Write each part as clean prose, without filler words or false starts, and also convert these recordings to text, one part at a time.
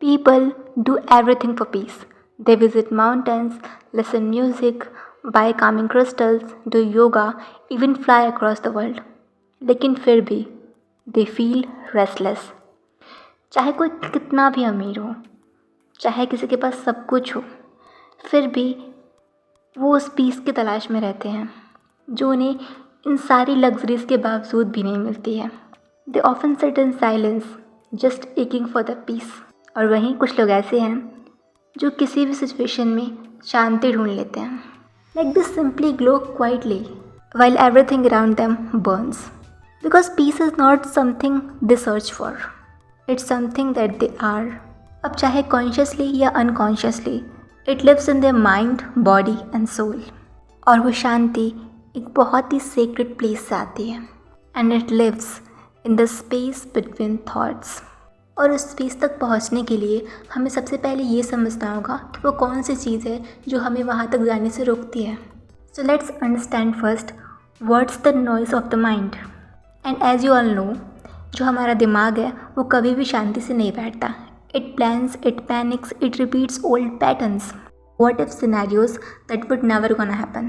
People do everything for peace. They visit mountains, listen music, buy calming crystals, do yoga, even fly across the world. लेकिन फिर भी they feel restless. चाहे कोई कितना भी अमीर हो, चाहे किसी के पास सब कुछ हो, फिर भी वो उस पीस की तलाश में रहते हैं जो उन्हें इन सारी लग्जरीज के बावजूद भी नहीं मिलती है. They often sit in silence just aching for the peace. और वहीं कुछ लोग ऐसे हैं जो किसी भी सिचुएशन में शांति ढूंढ लेते हैं. Like this simply glow quietly while everything around them burns. Because peace is not something they search for. It's something that they are. अब चाहे consciously या unconsciously, it lives in their mind, body and soul. और वो शांति एक बहुत ही sacred place से आती है. And it lives in the space between thoughts. और उस स्पेस तक पहुंचने के लिए हमें सबसे पहले ये समझना होगा कि वो कौन सी चीज़ है जो हमें वहाँ तक जाने से रोकती है. So let's understand first what's the noise of the mind. And as you all know, जो हमारा दिमाग है वो कभी भी शांति से नहीं बैठता. It plans, it panics, it repeats old patterns. What if scenarios that would never gonna happen.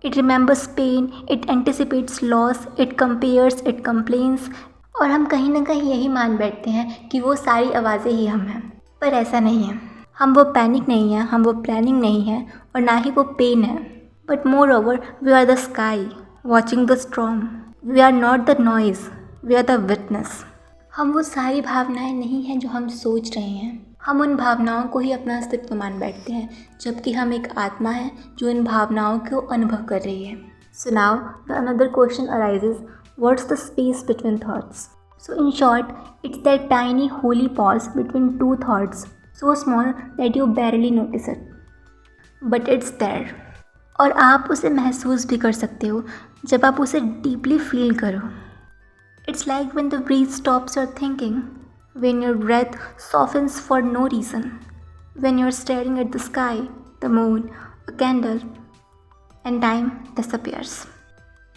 It remembers pain, it anticipates loss, it compares, it complains. और हम कहीं ना कहीं यही मान बैठते हैं कि वो सारी आवाज़ें ही हम हैं. पर ऐसा नहीं है. हम वो पैनिक नहीं हैं, हम वो प्लानिंग नहीं है और ना ही वो पेन है. But moreover, we are the sky, watching the storm. We are not the noise, we are the witness. हम वो सारी भावनाएं नहीं हैं जो हम सोच रहे हैं. हम उन भावनाओं को ही अपना अस्तित्व मान बैठते हैं, जबकि हम एक आत्मा है जो इन भावनाओं को अनुभव कर रही है. So now, the another question arises, what's the space between thoughts? So in short, it's that tiny holy pause between two thoughts, so small that you barely notice it. But it's there. और आप उसे महसूस भी कर सकते हो जब आप उसे डीपली फील करो. It's like when the breath stops your thinking, when your breath softens for no reason, when you are staring at the sky, the moon, a candle and time disappears.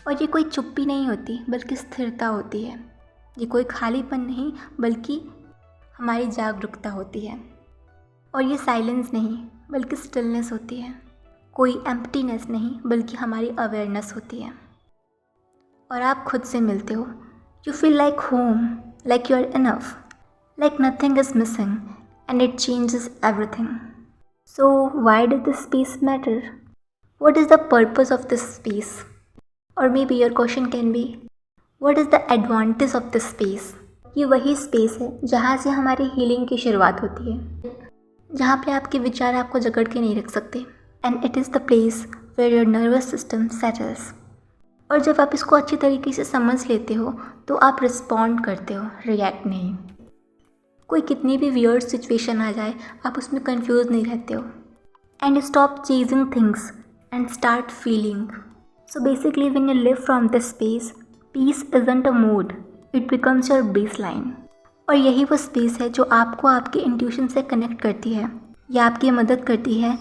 और ये कोई चुप्पी नहीं होती बल्कि स्थिरता होती है. ये कोई खालीपन नहीं बल्कि हमारी जागरूकता होती है. और ये साइलेंस नहीं बल्कि स्टिलनेस होती है. कोई एम्प्टीनेस नहीं बल्कि हमारी अवेयरनेस होती है. और आप खुद से मिलते हो. You feel like home, like you are enough, like nothing is missing and it changes everything. So why does this space matter? What is the purpose of this space? और maybe your question can be, what is the advantage of this space? ये वही space है जहाँ से हमारी healing की शुरुआत होती है, जहाँ पे आपके विचार आपको जकड़ के नहीं रख सकते. And it is the place where your nervous system settles. और जब आप इसको अच्छी तरीके से समझ लेते हो तो आप रिस्पॉन्ड करते हो, रिएक्ट नहीं. कोई कितनी भी वियर्ड सिचुएशन आ जाए आप उसमें कंफ्यूज नहीं रहते हो. And you stop chasing things and start feeling. So basically when you live from this space, peace isn't a mood, it becomes your baseline. और यही वो स्पेस है जो आपको आपके इंट्यूशन से कनेक्ट करती है या आपकी मदद करती है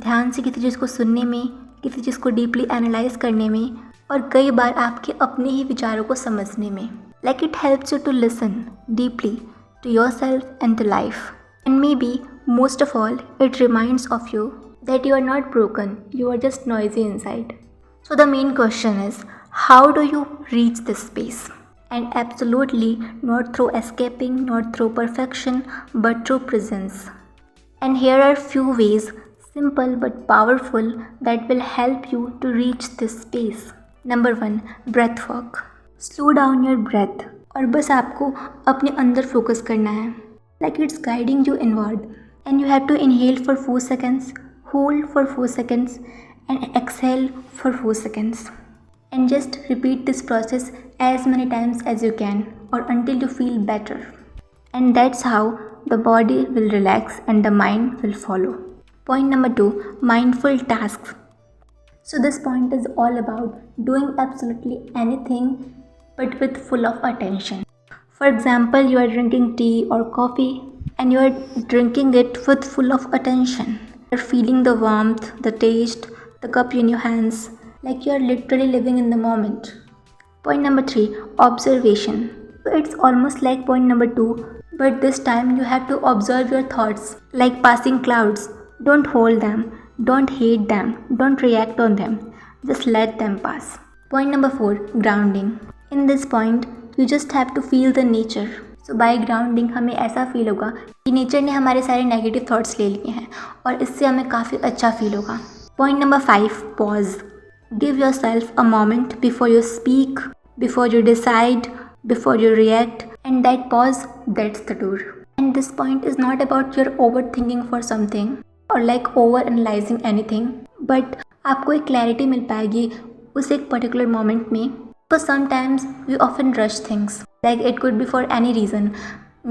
ध्यान से किसी चीज़ को सुनने में, किसी चीज़ को डीपली एनालाइज करने में और कई बार आपके अपने ही विचारों को समझने में. Like it helps you to listen deeply to yourself and to life. And maybe most of all it reminds of you that you are not broken, you are just noisy inside. So the main question is, how do you reach this space? And absolutely not through escaping, not through perfection, but through presence. And here are few ways, simple but powerful, that will help you to reach this space. Number 1, breath work. Slow down your breath. और बस आपको अपने अंदर focus करना है. Like it's guiding you inward. And you have to inhale for 4 seconds, hold for 4 seconds, and exhale for 4 seconds. And just repeat this process as many times as you can or until you feel better. And that's how the body will relax and the mind will follow. Point number 2, mindful tasks. So this point is all about doing absolutely anything but with full of attention. For example, you are drinking tea or coffee and you are drinking it with full of attention. You are feeling the warmth, the taste, the cup in your hands, like you are literally living in the moment. Point number 3, observation. So it's almost like point number 2, But this time you have to observe your thoughts like passing clouds. Don't hold them, don't hate them, don't react on them. Just let them pass. Point number 4, grounding. In this point, you just have to feel the nature. So by grounding हमें ऐसा feel होगा कि nature ने हमारे सारे negative thoughts ले लिए हैं और इससे हमें काफ़ी अच्छा फील होगा. Point number 5, pause. Give yourself a moment before you speak, before you decide, before you react, and that pause, that's the door. And this point is not about your overthinking for something or like overanalyzing anything, but आपको एक clarity मिल पाएगी उस एक particular moment में. Because sometimes we often rush things, like it could be for any reason.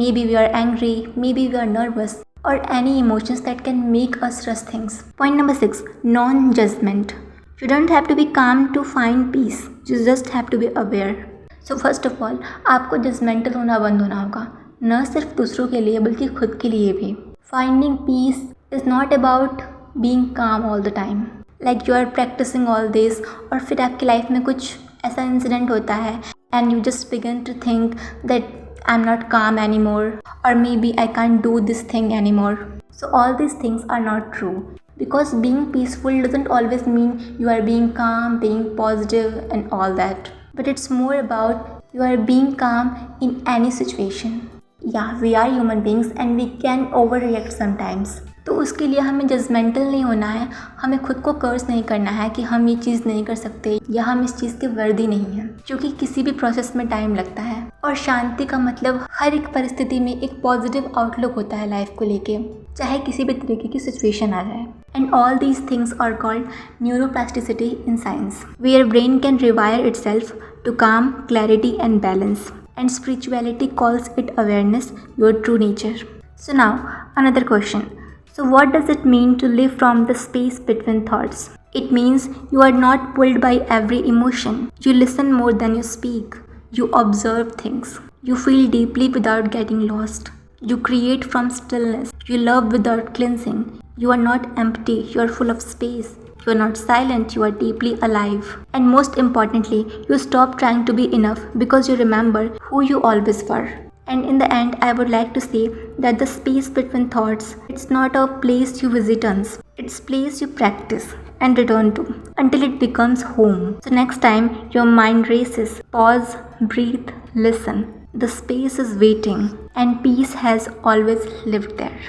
Maybe we are angry, maybe we are nervous, or any emotions that can make us rush things. Point number 6, non-judgment. You don't have to be calm to find peace. You just have to be aware. So first of all, आपको judgmental होना बंद होना होगा, न सिर्फ दूसरों के लिए बल्कि खुद के लिए भी. Finding peace is not about being calm all the time. Like you are practicing all this और फिर आपकी लाइफ में कुछ ऐसा इंसिडेंट होता है and you just begin to think that I'm not calm anymore or maybe I can't do this thing anymore. So all these things are not true, because being peaceful doesn't always mean you are being calm, being positive and all that, but it's more about you are being calm in any situation. Yeah, we are human beings and we can overreact sometimes. तो उसके लिए हमें judgemental नहीं होना है, हमें खुद को कर्स नहीं करना है कि हम ये चीज़ नहीं कर सकते या हम इस चीज़ के वर्दी नहीं हैं, क्योंकि किसी भी प्रोसेस में टाइम लगता है. और शांति का मतलब हर एक परिस्थिति में एक पॉजिटिव आउटलुक होता है लाइफ को लेके, चाहे किसी भी तरीके की सिचुएशन आ जाए. And all these things are called neuroplasticity in science, where brain can rewire itself to calm, clarity and balance, and spirituality calls it awareness, your true nature. So now another question. So what does it mean to live from the space between thoughts? It means you are not pulled by every emotion. You listen more than you speak. You observe things. You feel deeply without getting lost. You create from stillness. You love without cleansing. You are not empty. You are full of space. You are not silent, you are deeply alive. And most importantly, you stop trying to be enough because you remember who you always were. And in the end, I would like to say that the space between thoughts, it's not a place you visit once. It's a place you practice and return to until it becomes home. So next time your mind races, pause, breathe, listen. The space is waiting and peace has always lived there.